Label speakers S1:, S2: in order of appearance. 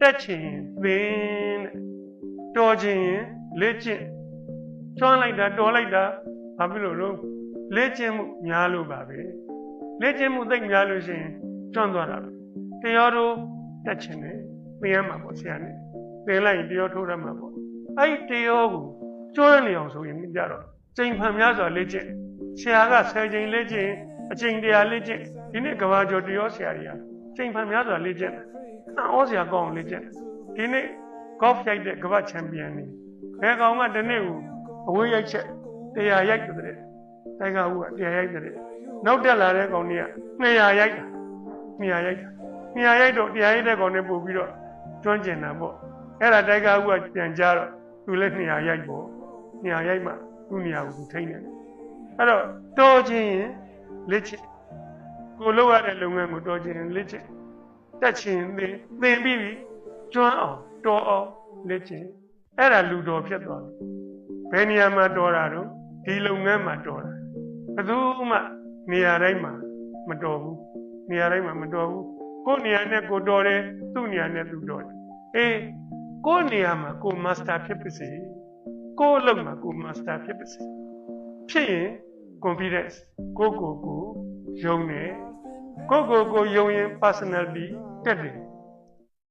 S1: တက်ချင်သင်တော်ချင်လေ့ကျင့်ကျွမ်းလိုက်တာတော်လိုက်တာဘာဖြစ်လို့လဲလေ့ကျင့်မှုများလို့ပါပဲလေ့ကျင့်မှုသိပ်များလို့ရှိရင်ကျွမ်းသွားတာပဲတရားတို့တက်ချင်တယ်သင်ရမှာပေါ့ဆရာနဲ့သင်လိုက်ရင်တရားထိုးရမှာပေါ့အဲ့ဒီတရားကိုကျွမ်းနေအောင်ဆိုရင်ကြတော့ချိန်ဖန်များစွာလေ့ကျင့်ဆရာက10ချိန်လေ့ကျင့်အချိန်100လေ့ကျင့်ဒီနေ့ကဘာကျော်တရားဆရာကြီးချိန်ဖန်များစွာလေ့ကျင့်ဩဆရာကောင်းလေ့ကျင့်ဒီနေ့golf ရိုက်တဲ့ကမ္ဘာချန်ပီယံနေဘယ်ကောင်ကဒီနေ့ကိုအဝေးရိုက်ချက်100ရိုက်တဲ့တိုင်ကဦးက100ရိုက်တဲ့နောက်တက်လာတဲ့ကောင်ကြီးက200ရိုက်တာ200ရိုက်တော့100ရိုက်တဲ့ကောင်နဲ့ပို့ပြီးတော့ကျွမ်းကျင်တာပေါ့အဲ့ဒါတိုင်ကဦးကပြန်ကြတော့သူလည်း200ရိုက်ပေါ့200ရိုက်မှသူ့နေရာကိုသူထိန်းတယ်အဲ့တော့တော်ချင်းရင်လက်ချစ်ကိုလုပ်ရတဲ့လုပ်ငန်းကိုတော်ချင်းလက်ချစ်တက်ချင်းသင်ပြီးပြီကျွမ်းအောင်တော်အောင်လက်ချစ်အဲ့ဒါလူတော်ဖြစ်သွားတယ်ဘယ်နေရာမှာတော်တာတော့ဒီလုပ်ငန်းမှာတော်တာဘယ်သူမှနေရာတိုင်းမှာမတော်ဘူးနေရာတိုင်းမှာမတော်ဘူးကိုယ်နေရာနဲ့ကိုတော်တယ်သူ့နေရာနဲ့သူတော်တယ်အေးကိုယ်နေရာမှာကိုမာစတာဖြစ်ပါစေကိုယ်အလုပ်မှာကိုမာစတာဖြစ်ပါစေဖြစ်ရင် confidence ကိုယုံတယ်ကိုယုံရင် personality တက်တယ်